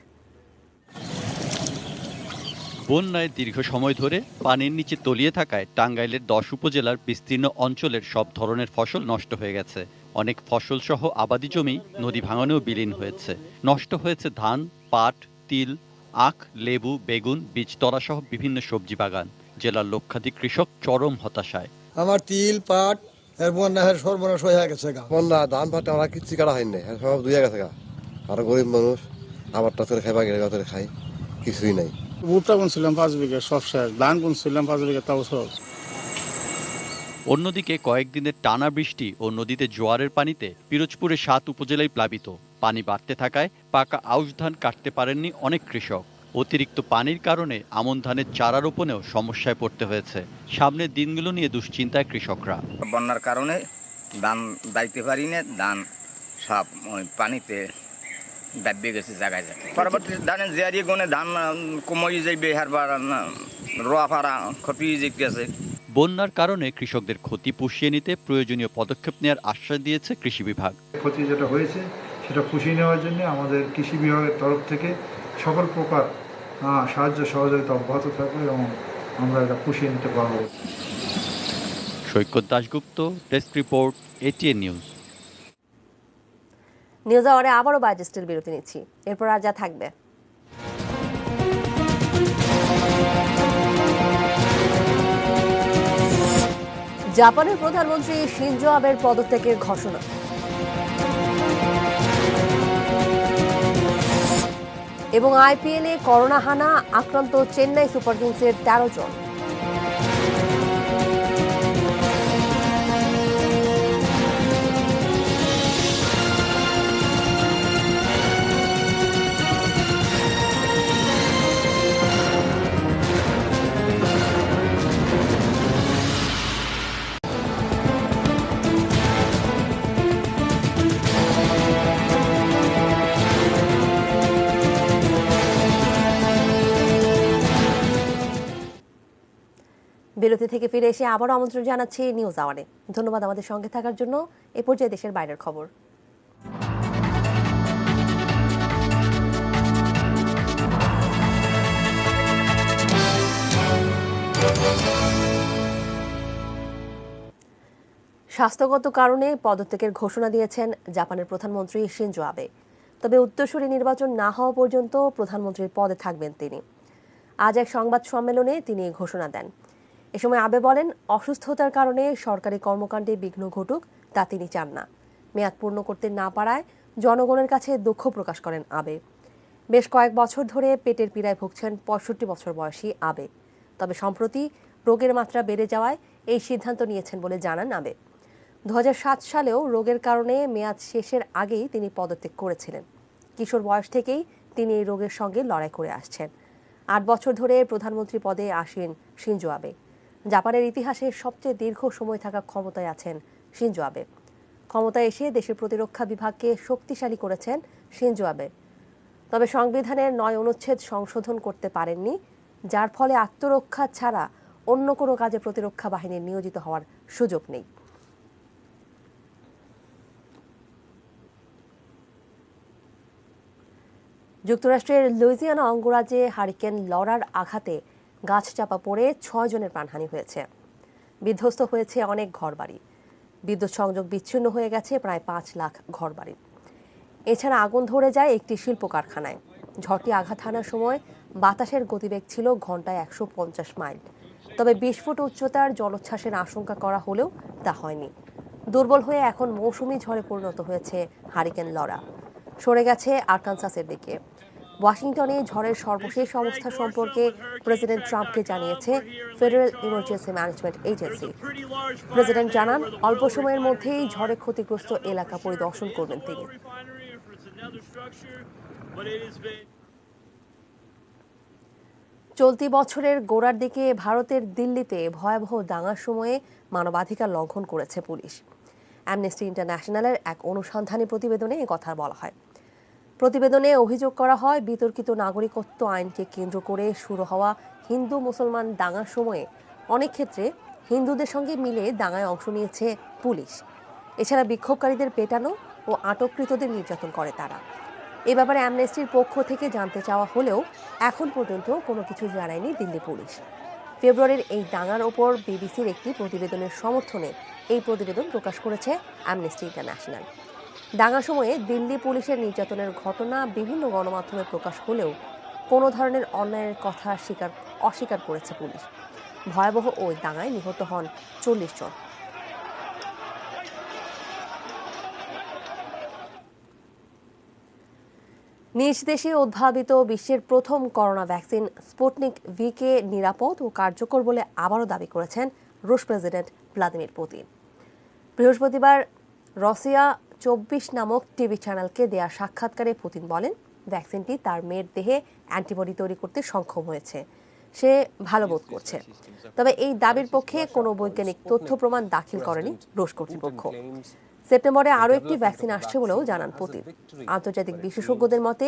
বন্যায় দীর্ঘ সময় ধরে পানির নিচে তলিয়ে থাকায় টাঙ্গাইলের 10 উপজেলার বিস্তীর্ণ অঞ্চলের সব ধরনের ফসল নষ্ট হয়ে গেছে। অনেক ফসল সহ আবাদি জমি নদী ভাঙনেও বিলীন হয়েছে। নষ্ট হয়েছে ধান, পাট, তিল, আখ, লেবু, বেগুন, বীজতলা সহ বিভিন্ন সবজি বাগান। জেলার লক্ষাধিক কৃষক চরম হতাশায়। আমার তিল, পাট এর বন্যায় সর্বনাশ হয়ে গেছে। বন্যা ধান পাট আমরা কিচ্ছু কাটা হয়নি, সব ধুয়ে গেছে। আর গরিব মানুষ আবারটা করে খাইবা গেলে খাই, কিছুই নাই। ভুট্টা বুনছিলাম 5 বিঘা, সব শেষ। ধান বুনছিলাম 5 বিঘা, তাও সব। অন্যদিকে কয়েকদিনের টানা বৃষ্টি ও নদীতে জোয়ারের পানিতে পিরোজপুরের 7 উপজেলায় প্লাবিত। পানি বাড়তে থাকায় পাকা আউশ ধান কাটতে পারেননি অনেক কৃষক। অতিরিক্ত পানির কারণে আমন ধানের চারা রোপণেও সমস্যায় পড়তে হয়েছে। সামনের দিনগুলো নিয়ে দুশ্চিন্তায় কৃষকরা। বন্যার কারণে ধান দাইতে পারি না, ধান সব পানিতে ডাবিয়ে গেছে জায়গায় জায়গায়। পরবর্তী ধানের জিয়ারি গুনে ধান কমই যাইবে, হারবার রোয়া ফাড়া ক্ষতি যেতেছে। বন্যার কারণে কৃষকদের ক্ষতি পুষিয়ে নিতে প্রয়োজনীয় পদক্ষেপ নেওয়ার আশ্বাস দিয়েছে কৃষি বিভাগ। ক্ষতি যেটা হয়েছে সেটা পুষিয়ে নেওয়ার জন্য আমাদের কৃষি বিভাগের তরফ থেকে সকল প্রকার সাহায্য সহযোগিতা অব্যাহত থাকবে এবং আমরা এটা পুষিয়ে নিতে পারব। Saikat Dasgupta, desk report, ATN news. News আওয়ারে আবারও বাজেস্টের বিরতি নিচ্ছি, এরপর আর যা থাকবে। জাপানের প্রধানমন্ত্রী শিনজো আবের পদত্যাগের ঘোষণা। এবং আইপিএলে করোনা হানা, আক্রান্ত চেন্নাই সুপার কিংসের 13 জন। বিরতি থেকে ফিরে এসে আবারও আমন্ত্রণ জানাচ্ছি নিউজ আওয়ারে। ধন্যবাদ আমাদের সঙ্গে থাকার জন্য। এ পর্যায়ে দেশের বাইরের খবর। স্বাস্থ্যগত কারণে পদত্যাগের ঘোষণা দিয়েছেন জাপানের প্রধানমন্ত্রী শিনজো আবে। তবে উত্তরসূরি নির্বাচন না হওয়া পর্যন্ত প্রধানমন্ত্রীর পদে থাকবেন তিনি। আজ এক সংবাদ সম্মেলনে তিনি এই ঘোষণা দেন। এ সময় আবে বলেন, অসুস্থতার কারণে সরকারি কর্মকাণ্ডে বিঘ্ন ঘটুক তা তিনি চান না। মেয়াদ পূর্ণ করতে না পারায় জনগণের কাছে দুঃখ প্রকাশ করেন আবে। বেশ কয়েক বছর ধরে পেটের পীড়ায় ভুগছেন 65 বছর বয়সী আবে। তবে সম্প্রতি রোগের মাত্রা বেড়ে যাওয়ায় এই সিদ্ধান্ত নিয়েছেন বলে জানান আবে। 2007 সালেও রোগের কারণে মেয়াদ শেষের আগেই তিনি পদত্যাগ করেছিলেন। কিশোর বয়স থেকেই তিনি এই রোগের সঙ্গে লড়াই করে আসছেন। 8 বছর ধরে প্রধানমন্ত্রী পদে আসেন শিনজো আবে। জাপানের ইতিহাসে সবচেয়ে দীর্ঘ সময় থাকা ক্ষমতায় আছেন শিনজো আবে। ক্ষমতায় এসে দেশের প্রতিরক্ষা বিভাগকে শক্তিশালী করেছেন শিনজো আবে। তবে সংবিধানের 9 অনুচ্ছেদ সংশোধন করতে পারেননি, যার ফলে আত্মরক্ষা ছাড়া অন্য কোনো কাজে প্রতিরক্ষা বাহিনীর নিয়োজিত হওয়ার সুযোগ নেই। যুক্তরাষ্ট্রের লুইজিয়ানা অঙ্গরাজ্যে হারিকেন লরার আঘাতে গাছ চাপা পড়ে 6 জনের প্রাণহানি হয়েছে। বিধ্বস্ত হয়েছে অনেক ঘরবাড়ি। বিদ্যুৎ সংযোগ বিচ্ছিন্ন হয়ে গেছে প্রায় 5 লাখ ঘরবাড়ি। এছাড়া আগুন ধরে যায় একটি শিল্প কারখানায়। ঝড়টি আঘাত হানার সময় বাতাসের গতিবেগ ছিল ঘন্টায় 150 মাইল। তবে 20 ফুট উচ্চতার জলোচ্ছ্বাসের আশঙ্কা করা হলেও তা হয়নি। দুর্বল হয়ে এখন মৌসুমি ঝড়ে পরিণত হয়েছে হারিকেন লরা। সরে গেছে আরকানসাসের দিকে। ওয়াশিংটনে ঝড়ের সর্বশেষ অবস্থা সম্পর্কে প্রেসিডেন্ট ট্রাম্পকে জানিয়েছে federal emergency management agency. President জানান অল্প সময়ের মধ্যেই ঝড়ে ক্ষতিগ্রস্ত এলাকা পরিদর্শন করবেন তিনি। চলতি বছরের গোড়ার দিকে ভারতের দিল্লিতে ভয়াবহ দাঙ্গার সময়ে মানবাধিকার লঙ্ঘন করেছে পুলিশ। অ্যামনেস্টি ইন্টারন্যাশনালের এক অনুসন্ধানী প্রতিবেদনে একথা বলা হয়। প্রতিবেদনে অভিযোগ করা হয় বিতর্কিত নাগরিকত্ব আইনকে কেন্দ্র করে শুরু হওয়া হিন্দু মুসলমান দাঙ্গার সময়ে অনেক ক্ষেত্রে হিন্দুদের সঙ্গে মিলে দাঙ্গায় অংশ নিয়েছে পুলিশ। এছাড়া বিক্ষোভকারীদের পেটানো ও আটককৃতদের নির্যাতন করে তারা। এ ব্যাপারে অ্যামনেস্টির পক্ষ থেকে জানতে চাওয়া হলেও এখন পর্যন্ত কোনো কিছু জানায়নি দিল্লি পুলিশ। ফেব্রুয়ারির এই দাঙ্গার ওপর বিবিসির একটি প্রতিবেদনের সমর্থনে এই প্রতিবেদন প্রকাশ করেছে অ্যামনেস্টি ইন্টারন্যাশনাল। দাঙ্গার সময়ে দিল্লি পুলিশের নির্যাতনের ঘটনা বিভিন্ন গণমাধ্যমে প্রকাশ হলেও কোনো ধরনের অন্যায়ের কথা অস্বীকার করেছে পুলিশ। ভয়াবহ ওই দাঙ্গায় নিহত হন 40 জন। নিজ দেশে উদ্ভাবিত বিশ্বের প্রথম করোনা ভ্যাকসিন স্পুটনিক ভি-কে নিরাপদ ও কার্যকর বলে আবারও দাবি করেছেন রুশ প্রেসিডেন্ট ভ্লাদিমির পুতিন। বৃহস্পতিবার রাশিয়া 24 নামক টিভি চ্যানেলকে দেয়া সাক্ষাৎকারে পুতিন বলেন, ভ্যাকসিনটি তার মেয়ের দেহে অ্যান্টিবডি তৈরি করতে সক্ষম হয়েছে। সে ভালো বোধ করছে। তবে এই দাবির পক্ষে কোনো বৈজ্ঞানিক তথ্য প্রমাণ দাখিল করেনি রুশ কর্তৃপক্ষ। সেপ্টেম্বরে আরও একটি ভ্যাকসিন আসছে বলেও জানান পুতিন। আন্তর্জাতিক বিশেষজ্ঞদের মতে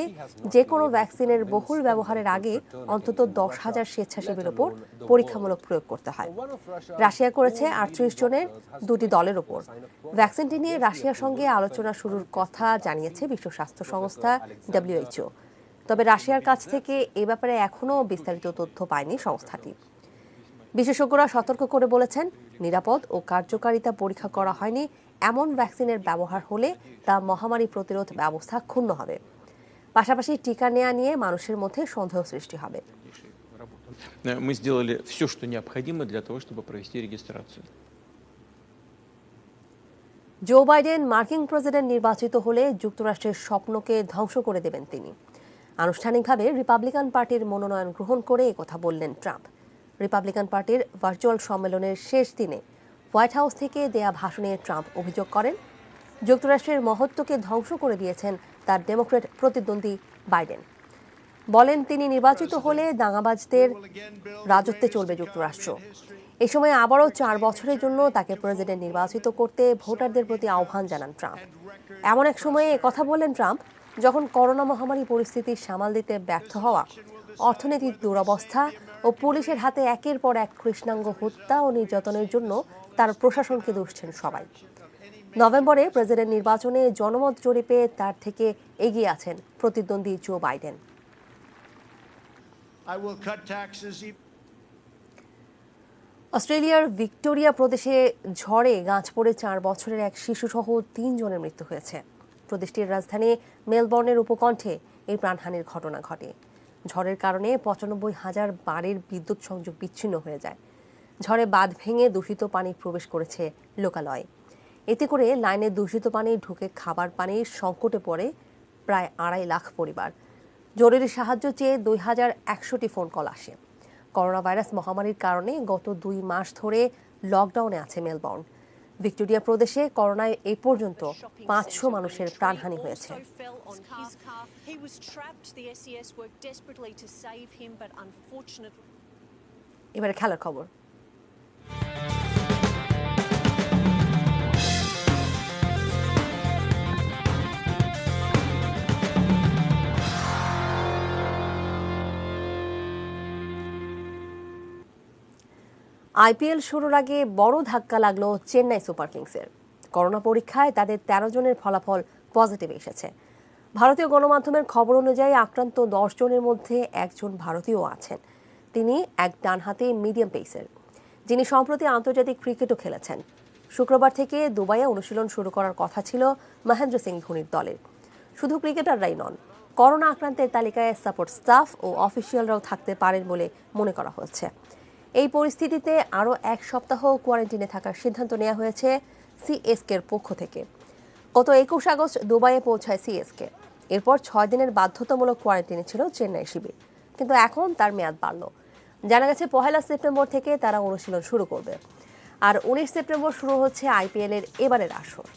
যে কোনো ভ্যাকসিনের বহুল ব্যবহারের আগে অন্তত 10,000 স্বেচ্ছাসেবীর ওপর পরীক্ষামূলক প্রয়োগ করতে হয়। রাশিয়া করেছে 38 জনের 2টি দলের ওপর। ভ্যাকসিনটি নিয়ে রাশিয়ার সঙ্গে আলোচনা শুরুর কথা জানিয়েছে বিশ্ব স্বাস্থ্য সংস্থা WHO। তবে রাশিয়ার কাছ থেকে এ ব্যাপারে এখনও বিস্তারিত তথ্য পায়নি সংস্থাটি। বিশেষজ্ঞরা সতর্ক করে বলেছেন, নিরাপদ ও কার্যকারিতা পরীক্ষা করা হয়নি এমন ভ্যাকসিনের ব্যবহার হলে তা মহামারী প্রতিরোধ ব্যবস্থা ক্ষুণ্ণ হবে। পাশাপাশি টিকা নেওয়া নিয়ে মানুষের মধ্যে সন্দেহ সৃষ্টি হবে। Мы сделали все, что необходимо для того, чтобы провести регистрацию. জো বাইডেন মার্কিন প্রেসিডেন্ট নির্বাচিত হলে যুক্তরাষ্ট্রের স্বপ্নকে ধ্বংস করে দেবেন তিনি। আনুষ্ঠানিকভাবে রিপাবলিকান পার্টির মনোনয়ন গ্রহণ করে একথা বললেন ট্রাম্প। রিপাবলিকান পার্টির ভার্চুয়াল সম্মেলনের শেষ দিনে হোয়াইট হাউস থেকে দেয়া ভাষণে ট্রাম্প অভিযোগ করেন, যুক্তরাষ্ট্রের মহত্বকে ধ্বংস করে দিয়েছেন তার ডেমোক্র্যাট প্রতিদ্বন্দ্বী বাইডেন। বলেন, তিনি নির্বাচিত হলে দাঙ্গাবাজদের রাজত্বে চলবে যুক্তরাষ্ট্র। এই সময় আবারও 4 বছরের জন্য তাকে প্রেসিডেন্ট নির্বাচিত করতে ভোটারদের প্রতি আহ্বান জানান ট্রাম্প। এমন এক সময়ে কথা বললেন ট্রাম্প যখন করোনা মহামারী পরিস্থিতি সামাল দিতে ব্যর্থ হওয়া, অর্থনৈতিক দুরবস্থা ও পুলিশের হাতে একের পর এক কৃষ্ণাঙ্গ হত্যা ও নির্যাতনের জন্য তার প্রশাসনকে দুষছেন সবাই। নভেম্বরে প্রেসিডেন্ট নির্বাচনে জনমত জরিপে তার থেকে এগিয়ে আছেন প্রতিদ্বন্দ্বী জো বাইডেন। অস্ট্রেলিয়ার ভিক্টোরিয়া প্রদেশে ঝড়ে গাছ পড়ে 4 বছরের এক শিশুসহ 3 জনের মৃত্যু হয়েছে। প্রদেশটির রাজধানী মেলবোর্নের উপকণ্ঠে এই প্রাণহানির ঘটনা ঘটে। ঝড়ের কারণে 95,000 বাড়ির বিদ্যুৎ সংযোগ বিচ্ছিন্ন হয়ে যায়। ঝড়ে বাঁধ ভেঙে দূষিত পানি প্রবেশ করেছে লোকালয়ে। এতে করে লাইনে দূষিত পানি ঢুকে খাবার পানির সংকটে পড়ে প্রায় 2.5 লাখ পরিবার। জরুরি সাহায্য চেয়ে 2100টি ফোন কল আসে। করোনা ভাইরাস মহামারীর কারণে গত 2 মাস ধরে লকডাউনে আছে মেলবোর্ন। ভিক্টোরিয়া প্রদেশে করোনায় এই পর্যন্ত 500 মানুষের প্রাণহানি হয়েছে। এবারে খেলার খবর। আইপিএল শুরুর আগে বড় ধাক্কা লাগলো চেন্নাই সুপার কিংসের। করোনা পরীক্ষায় তাদের 13 জনের ফলাফল পজিটিভ এসেছে। ভারতীয় গণমাধ্যমের খবর অনুযায়ী আক্রান্ত 10 জনের মধ্যে একজন ভারতীয় আছেন। তিনি এক ডানহাতি মিডিয়াম পেসার, যিনি সম্প্রতি আন্তর্জাতিক ক্রিকেটও খেলেছেন। শুক্রবার থেকে দুবাইয়ে অনুশীলন শুরু করার কথা ছিল মহেন্দ্র সিং ধোনির দলের। শুধু ক্রিকেটাররাই নন, করোনা আক্রান্তের তালিকায় সাপোর্ট স্টাফ ও অফিসিয়ালরাও থাকতে পারেন বলে মনে করা হচ্ছে। এই পরিস্থিতিতে আরও 1 সপ্তাহ কোয়ারেন্টিনে থাকার সিদ্ধান্ত নেওয়া হয়েছে সিএসকের পক্ষ থেকে। গত 21 আগস্ট দুবাইয়ে পৌঁছায় সিএসকে। এরপর 6 দিনের বাধ্যতামূলক কোয়ারেন্টিনে ছিল চেন্নাই শিবির, কিন্তু এখন তার মেয়াদ বাড়ল। জানা গেছে 1 সেপ্টেম্বর থেকে তারা অনুশীলন শুরু করবে, আর 19 সেপ্টেম্বর শুরু হচ্ছে আইপিএল এর এবারের আসর।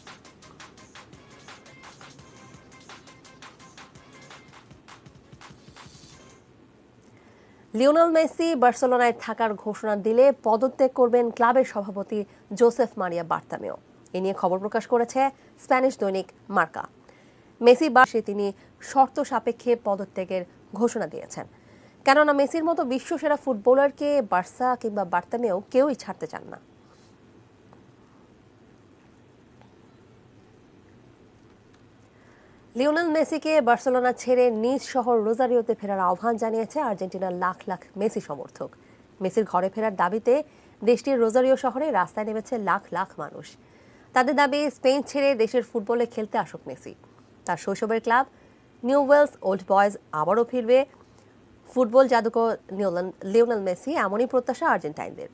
লিওনেল মেসি বার্সেলোনায় থাকার ঘোষণা দিলে পদত্যাগ করবেন ক্লাবের সভাপতি জোসেফ মারিয়া বার্তামেও। এ নিয়ে খবর প্রকাশ করেছে স্প্যানিশ দৈনিক মার্কা। মেসি বার্সে তিনি শর্ত সাপেক্ষে পদত্যাগের ঘোষণা দিয়েছেন, কেননা মেসির মতো বিশ্বসেরা ফুটবলারকে বার্সা কিংবা বার্তামেও কেউই ছাড়তে চান না। লিওনেল মেসিকে বার্সেলোনা ছেড়ে নিজ শহর রোজারিওতে ফেরার আহ্বান জানিয়েছে আর্জেন্টিনার লাখ লাখ মেসি সমর্থক। মেসির ঘরে ফেরার দাবিতে দেশটির রোজারিও শহরে রাস্তায় নেমেছে লাখ লাখ মানুষ। তাদের দাবি, স্পেন ছেড়ে দেশের ফুটবলে খেলতে আসুক মেসি। তার শৈশবের ক্লাব নিউওয়েলস ওল্ড বয়েজ আবারও ফিরবে। ফুটবল জাদুকর লিওনেল মেসি, এমনই প্রত্যাশা আর্জেন্টাইনদের।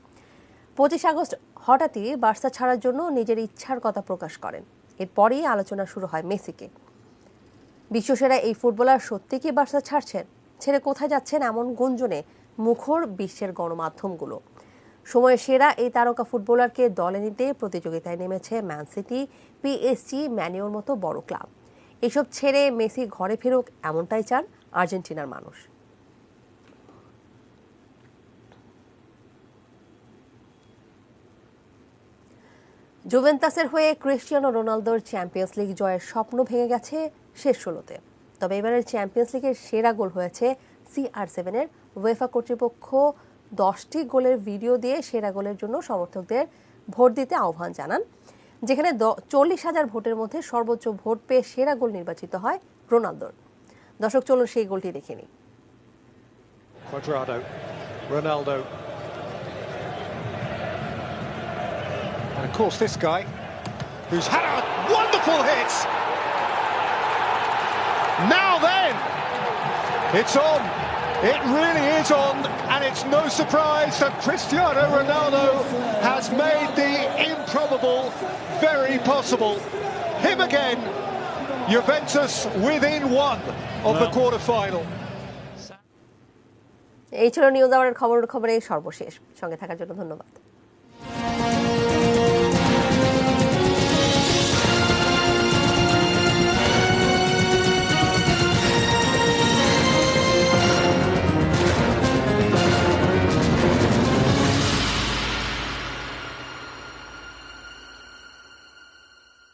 25 আগস্ট হঠাৎই বার্সা ছাড়ার জন্য নিজের ইচ্ছার কথা প্রকাশ করেন। এরপরই আলোচনা শুরু হয় মেসিকে। বিশ্বসেরা এই ফুটবলার সত্যি কি বার্সা ছাড়ছেন, ছেড়ে কোথায় যাচ্ছেন, এমন গুঞ্জনে মুখর বিশ্বের গণমাধ্যমগুলো। সময়ের সেরা এই তারকা ফুটবলারকে দলে নিতে প্রতিযোগিতায় নেমেছে ম্যান সিটি, পিএসজি, ম্যানিওর মতো বড় ক্লাব। এসব ছেড়ে মেসি ঘরে ফিরুক, এমনটাই চান আর্জেন্টিনার মানুষ। জুভেন্টাসের হয়ে ক্রিস্টিয়ানো রোনালদোর চ্যাম্পিয়ন্স লিগ জয়ের স্বপ্ন ভেঙে গেছে শেষ 16-তে। তবে এবারের চ্যাম্পিয়ন্স লিগের সেরা গোল হয়েছে CR7-এর। উয়েফা কর্তৃপক্ষ 10টি গোলের ভিডিও দিয়ে সেরা গোলের জন্য সমর্থকদের ভোট দিতে আহ্বান জানান, যেখানে 40,000 ভোটের মধ্যে সর্বোচ্চ ভোট পেয়ে সেরা গোল নির্বাচিত হয় রোনালদোর। দর্শক, চলুন সেই গোলটি দেখে নিই। Ronaldo. And of course this guy, who's had a wonderful hit. Now then, it's on. It really is on, and it's no surprise that Cristiano Ronaldo has made the improbable very possible. Him again, Juventus within 1 of the quarter-final. এই ছিল news আওয়ারের খবরের সর্বশেষ। সঙ্গে থাকার জন্য ধন্যবাদ।